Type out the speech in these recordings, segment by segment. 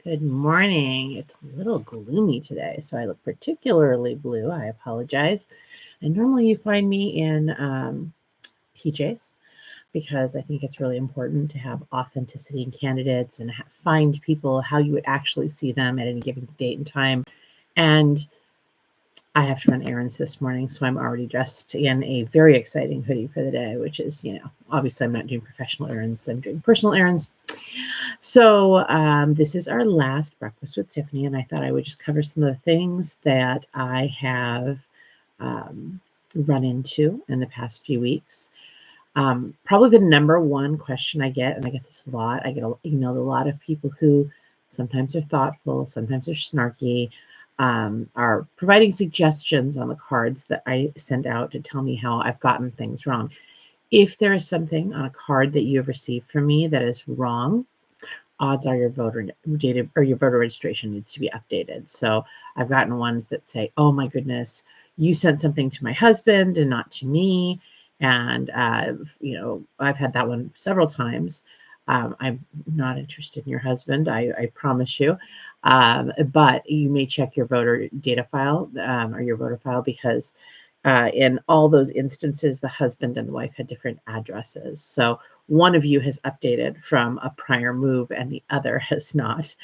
Good morning. It's a little gloomy today, so I look particularly blue. I apologize. And normally you find me in PJs because I think it's really important to have authenticity in candidates and find people how you would actually see them at any given date and time. And I have to run errands this morning, so I'm already dressed in a very exciting hoodie for the day, which is, obviously I'm not doing professional errands, I'm doing personal errands. So this is our last breakfast with Tiffany, and I thought I would just cover some of the things that I have run into in the past few weeks. Probably the number one question I get, and I get this a lot, I get emailed a lot of people who sometimes are thoughtful, sometimes are snarky, are providing suggestions on the cards that I send out to tell me how I've gotten things wrong. If there is something on a card that you have received from me that is wrong, odds are your voter data or your voter registration needs to be updated. So I've gotten ones that say, oh my goodness, you sent something to my husband and not to me. And, I've had that one several times. I'm not interested in your husband, I promise you. But you may check your voter data file or your voter file because in all those instances, the husband and the wife had different addresses. So one of you has updated from a prior move and the other has not.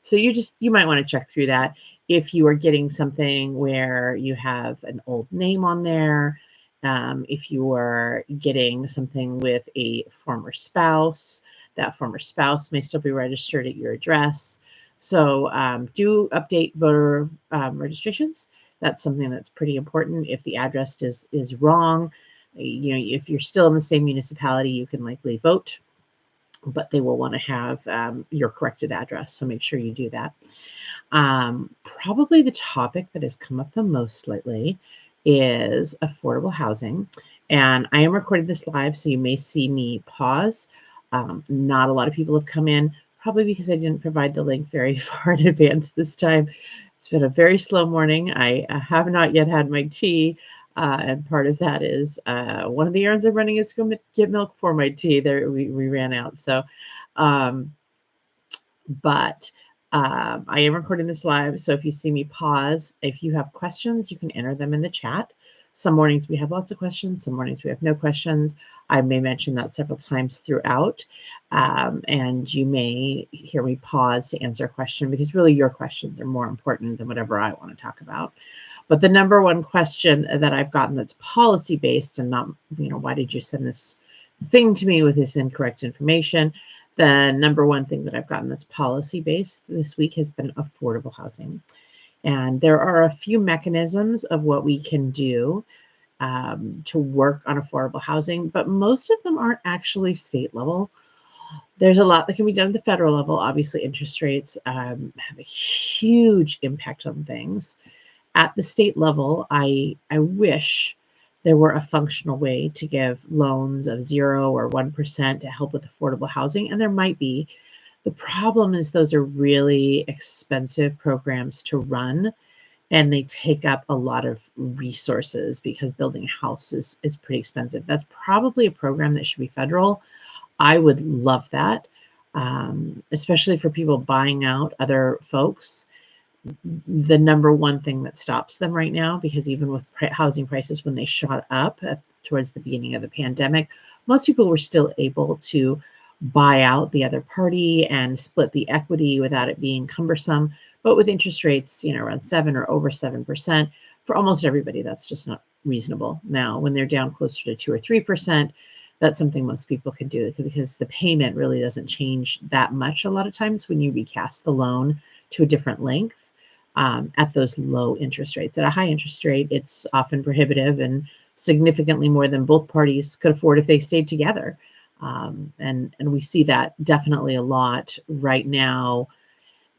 So you might want to check through that. If you are getting something where you have an old name on there, if you are getting something with a former spouse, that former spouse may still be registered at your address. So do update voter registrations. That's something that's pretty important. If the address is wrong, if you're still in the same municipality, you can likely vote, but they will want to have your corrected address. So make sure you do that. Probably the topic that has come up the most lately is affordable housing. And I am recording this live, so you may see me pause. Not a lot of people have come in, probably because I didn't provide the link very far in advance this time. It's been a very slow morning. I have not yet had my tea. And part of that is one of the errands I'm running is to go get milk for my tea. There we ran out. So, but I am recording this live. So if you see me pause, if you have questions, you can enter them in the chat. Some mornings we have lots of questions. Some mornings we have no questions. I may mention that several times throughout. And you may hear me pause to answer a question because really your questions are more important than whatever I want to talk about. But the number one question that I've gotten that's policy based and not, why did you send this thing to me with this incorrect information? The number one thing that I've gotten that's policy based this week has been affordable housing. And there are a few mechanisms of what we can do to work on affordable housing, but most of them aren't actually state level. There's a lot that can be done at the federal level. Obviously, interest rates have a huge impact on things. At the state level, I wish there were a functional way to give loans of 0 or 1% to help with affordable housing, and there might be. The problem is those are really expensive programs to run, and they take up a lot of resources because building a house is pretty expensive. That's probably a program that should be federal. I would love that, especially for people buying out other folks. The number one thing that stops them right now, because even with housing prices, when they shot up towards the beginning of the pandemic, most people were still able to buy out the other party and split the equity without it being cumbersome. But with interest rates, around 7 or over 7%, for almost everybody, that's just not reasonable. Now, when they're down closer to 2 or 3%, that's something most people can do because the payment really doesn't change that much a lot of times when you recast the loan to a different length. At those low interest rates. At a high interest rate, it's often prohibitive and significantly more than both parties could afford if they stayed together. And we see that definitely a lot right now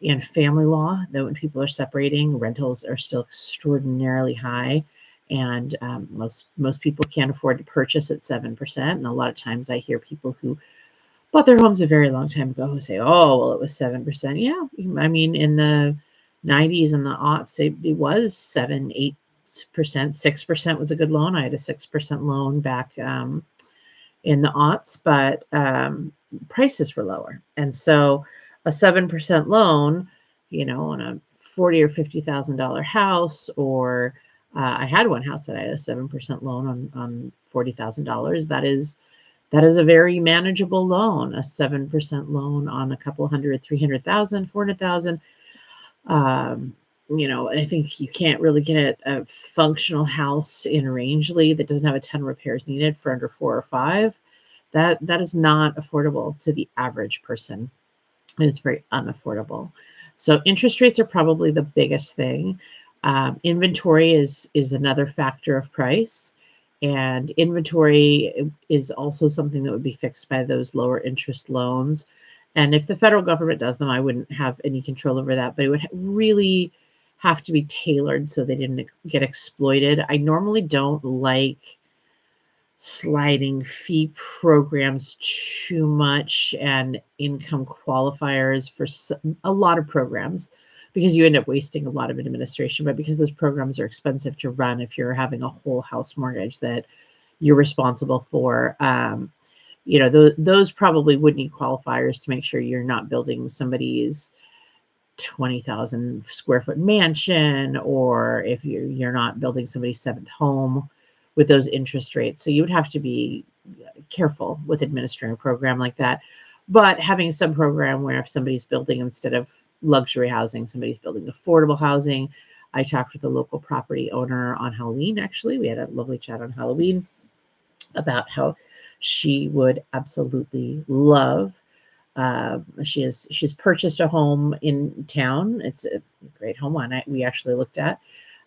in family law, that when people are separating, rentals are still extraordinarily high. And most people can't afford to purchase at 7%. And a lot of times I hear people who bought their homes a very long time ago who say, oh, well, it was 7%. Yeah, I mean, in the 90s and the aughts, it was 7, 8%, 6% was a good loan. I had a 6% loan back in the aughts, but prices were lower. And so a 7% loan, on a $40,000 or $50,000 house, or I had one house that I had a 7% loan on $40,000. That is a very manageable loan. A 7% loan on a couple hundred, 300,000, 400,000. I think you can't really get a functional house in Rangeley that doesn't have a ton of repairs needed for under 4 or 5. That is not affordable to the average person, and it's very unaffordable. So interest rates are probably the biggest thing. Inventory is another factor of price, and inventory is also something that would be fixed by those lower interest loans. And if the federal government does them, I wouldn't have any control over that, but it would really have to be tailored so they didn't get exploited. I normally don't like sliding fee programs too much and income qualifiers for a lot of programs, because you end up wasting a lot of administration. But because those programs are expensive to run, if you're having a whole house mortgage that you're responsible for, those probably would need qualifiers to make sure you're not building somebody's 20,000 square foot mansion, or if you're not building somebody's 7th home with those interest rates. So you would have to be careful with administering a program like that. But having some program where if somebody's building, instead of luxury housing, somebody's building affordable housing. I talked with a local property owner on Halloween. Actually, we had a lovely chat on Halloween about how she would absolutely love. She's purchased a home in town. It's a great home we actually looked at.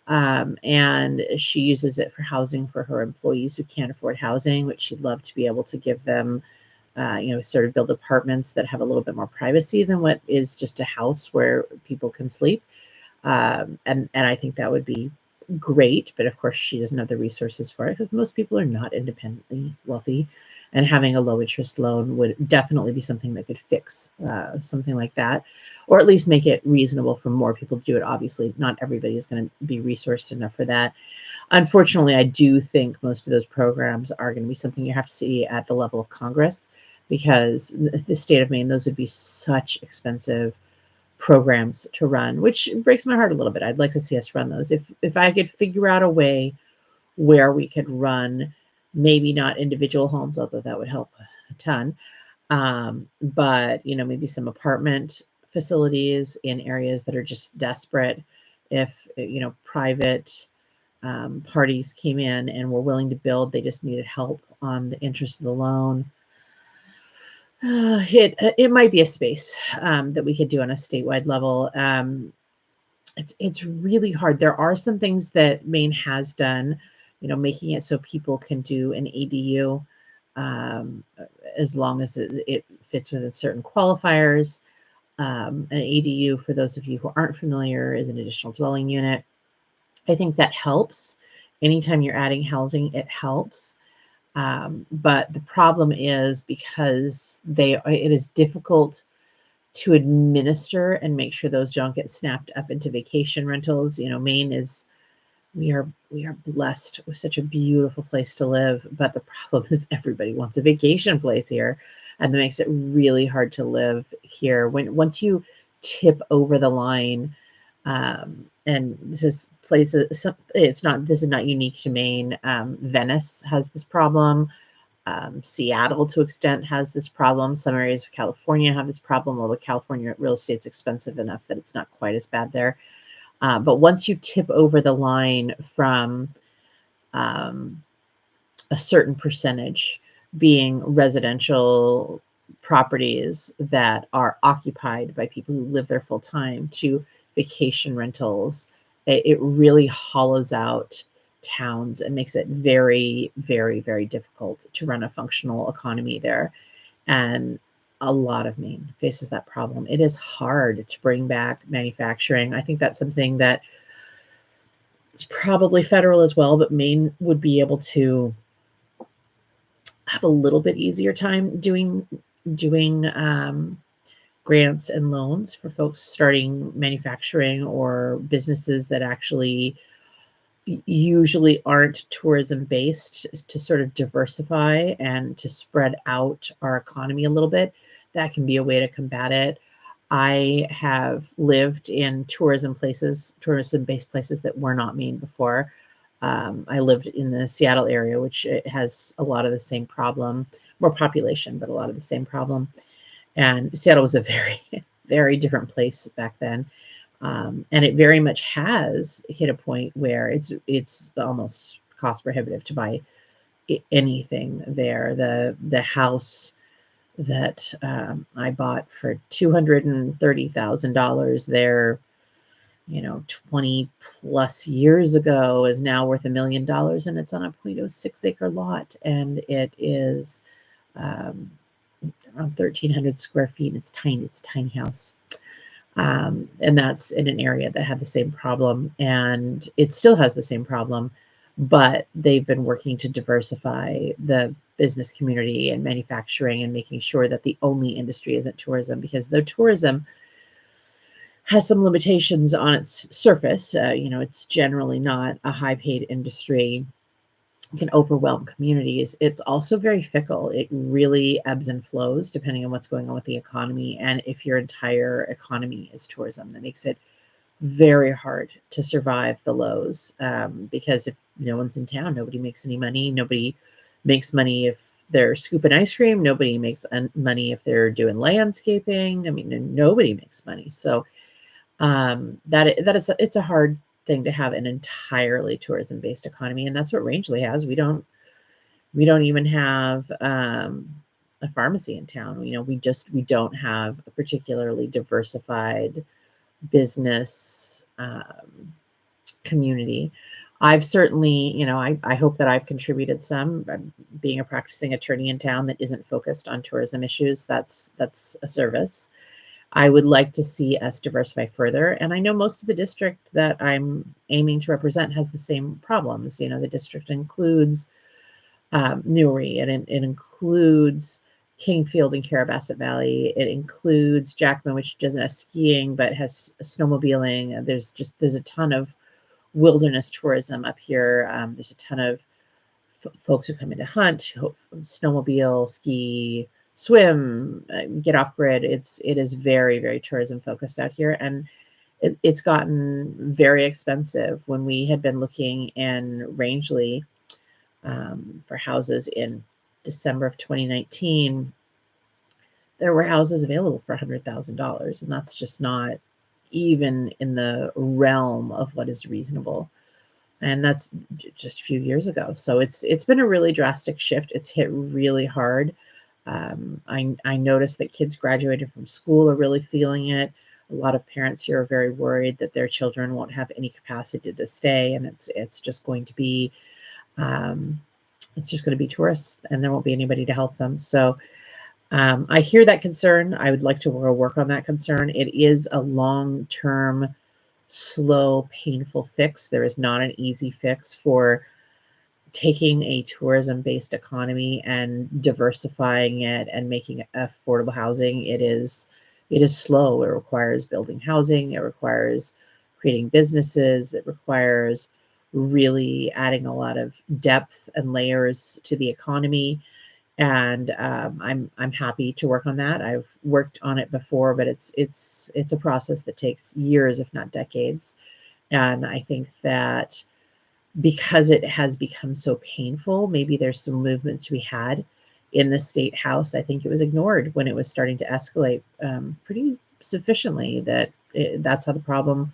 And she uses it for housing for her employees who can't afford housing, which she'd love to be able to give them, sort of build apartments that have a little bit more privacy than what is just a house where people can sleep. And I think that would be great, but of course she doesn't have the resources for it, because most people are not independently wealthy, and having a low interest loan would definitely be something that could fix something like that, or at least make it reasonable for more people to do it. Obviously, not everybody is going to be resourced enough for that. Unfortunately, I do think most of those programs are going to be something you have to see at the level of Congress, because the state of Maine, those would be such expensive programs to run, which breaks my heart a little bit. I'd like to see us run those. If I could figure out a way where we could run, maybe not individual homes, although that would help a ton, but maybe some apartment facilities in areas that are just desperate. If private parties came in and were willing to build, they just needed help on the interest of the loan. It might be a space that we could do on a statewide level. It's really hard. There are some things that Maine has done, making it so people can do an ADU, as long as it fits within certain qualifiers. An ADU, for those of you who aren't familiar, is an additional dwelling unit. I think that helps. Anytime you're adding housing, it helps. But the problem is, because it is difficult to administer and make sure those don't get snapped up into vacation rentals. Maine is, we are blessed with such a beautiful place to live, but the problem is everybody wants a vacation place here, and that makes it really hard to live here. Once you tip over the line, and this is not unique to Maine. Venice has this problem. Seattle, to extent, has this problem. Some areas of California have this problem, although California real estate's expensive enough that it's not quite as bad there. But once you tip over the line from a certain percentage being residential properties that are occupied by people who live there full time to vacation rentals, it really hollows out towns and makes it very, very, very difficult to run a functional economy there. And a lot of Maine faces that problem. It is hard to bring back manufacturing. I think that's something that is probably federal as well, but Maine would be able to have a little bit easier time doing grants and loans for folks starting manufacturing or businesses that actually usually aren't tourism based, to sort of diversify and to spread out our economy a little bit. That can be a way to combat it. I have lived in tourism-based places that were not Maine before. I lived in the Seattle area, which it has a lot of the same problem, more population, but a lot of the same problem. And Seattle was a very, very different place back then. And it very much has hit a point where it's almost cost prohibitive to buy anything there. The house that I bought for $230,000 there, 20 plus years ago is now worth $1 million, and it's on a 0.06 acre lot, and it is um, around 1,300 square feet. It's tiny. It's a tiny house. And that's in an area that had the same problem, and it still has the same problem, but they've been working to diversify the business community and manufacturing and making sure that the only industry isn't tourism, because though tourism has some limitations on its surface, it's generally not a high paid industry, can overwhelm communities. It's also very fickle. It really ebbs and flows depending on what's going on with the economy. And if your entire economy is tourism, that makes it very hard to survive the lows, because if no one's in town, nobody makes any money. Nobody makes money if they're scooping ice cream. Nobody makes money if they're doing landscaping. I mean, nobody makes money. So it's a hard thing to have an entirely tourism based economy, and that's what Rangeley has. We don't even have a pharmacy in town. We don't have a particularly diversified business community. I've certainly, I hope that I've contributed some. Being a practicing attorney in town that isn't focused on tourism issues, that's a service. I would like to see us diversify further. And I know most of the district that I'm aiming to represent has the same problems. The district includes Newry, and it includes Kingfield and Carabasset Valley. It includes Jackman, which doesn't have skiing but has snowmobiling. There's a ton of wilderness tourism up here. There's a ton of folks who come in to hunt, snowmobile, ski, swim, get off grid. It is very, very tourism focused out here, and it's gotten very expensive. When we had been looking in Rangeley for houses in December of 2019, there were houses available for $100,000, and that's just not even in the realm of what is reasonable. And that's just a few years ago. So it's been a really drastic shift. It's hit really hard. I noticed that kids graduated from school are really feeling it. A lot of parents here are very worried that their children won't have any capacity to stay, and it's just going to be tourists, and there won't be anybody to help them. So I hear that concern. I would like to work on that concern. It is a long-term, slow, painful fix. There is not an easy fix for taking a tourism-based economy and diversifying it and making it affordable housing. It is slow. It requires building housing. It requires creating businesses. It requires really adding a lot of depth and layers to the economy. And I'm happy to work on that. I've worked on it before, but it's a process that takes years, if not decades. And I think that because it has become so painful, maybe there's some movement to be had in the state house. I think it was ignored when it was starting to escalate pretty sufficiently. That's how the problem.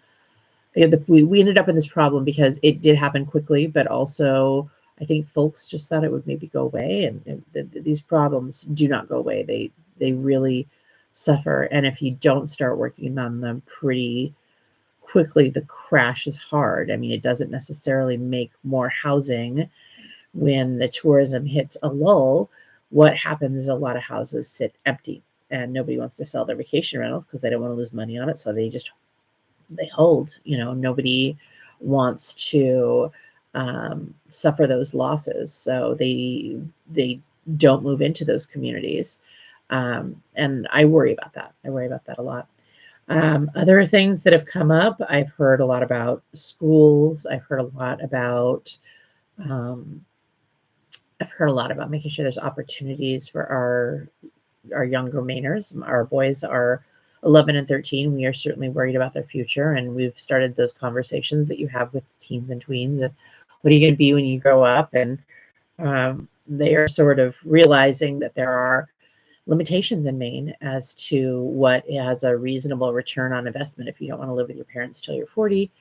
We ended up in this problem because it did happen quickly, but also I think folks just thought it would maybe go away, and these problems do not go away. They really suffer, and if you don't start working on them pretty quickly, the crash is hard. I mean, it doesn't necessarily make more housing when the tourism hits a lull. What happens is a lot of houses sit empty, and nobody wants to sell their vacation rentals because they don't want to lose money on it, so they hold. Nobody wants to suffer those losses, so they don't move into those communities, and I worry about that. I worry about that a lot. Other things that have come up, I've heard a lot about schools. I've heard a lot about making sure there's opportunities for our younger Mainers. Our boys are 11 and 13, we are certainly worried about their future. And we've started those conversations that you have with teens and tweens of what are you going to be when you grow up? And they are sort of realizing that there are limitations in Maine as to what has a reasonable return on investment if you don't want to live with your parents till you're 40,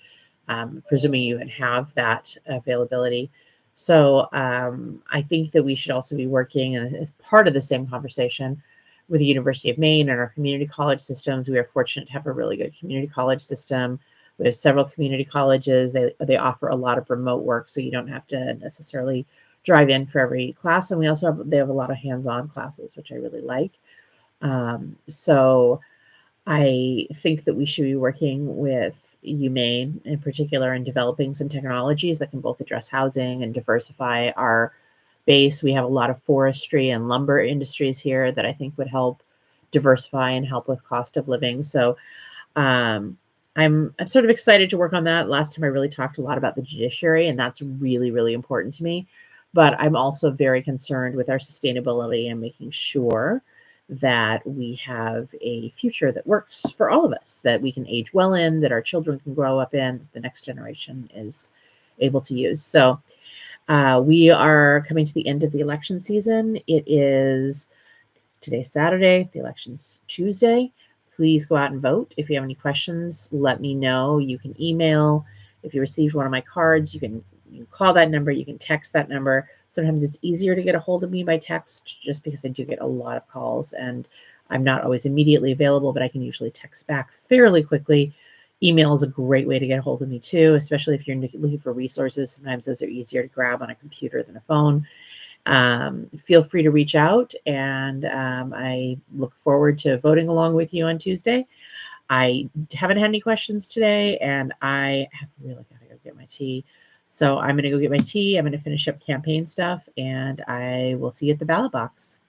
presuming you can have that availability. So I think that we should also be working as part of the same conversation with the University of Maine and our community college systems. We are fortunate to have a really good community college system. We have several community colleges. They offer a lot of remote work, so you don't have to necessarily drive in for every class. And they have a lot of hands-on classes, which I really like. So I think that we should be working with UMaine in particular in developing some technologies that can both address housing and diversify our base. We have a lot of forestry and lumber industries here that I think would help diversify and help with cost of living. So um, I'm sort of excited to work on that. Last time I really talked a lot about the judiciary, and that's really, really important to me. But I'm also very concerned with our sustainability and making sure that we have a future that works for all of us, that we can age well in, that our children can grow up in, that the next generation is able to use. So we are coming to the end of the election season. It is today's Saturday, the election's Tuesday. Please go out and vote. If you have any questions, let me know. You can email. If you received one of my cards, you can call that number. You can text that number. Sometimes it's easier to get a hold of me by text just because I do get a lot of calls and I'm not always immediately available, but I can usually text back fairly quickly. Email is a great way to get a hold of me too, especially if you're looking for resources. Sometimes those are easier to grab on a computer than a phone. Feel free to reach out, and I look forward to voting along with you on Tuesday. I haven't had any questions today, and I have really got to go get my tea. So I'm going to go get my tea. I'm going to finish up campaign stuff, and I will see you at the ballot box.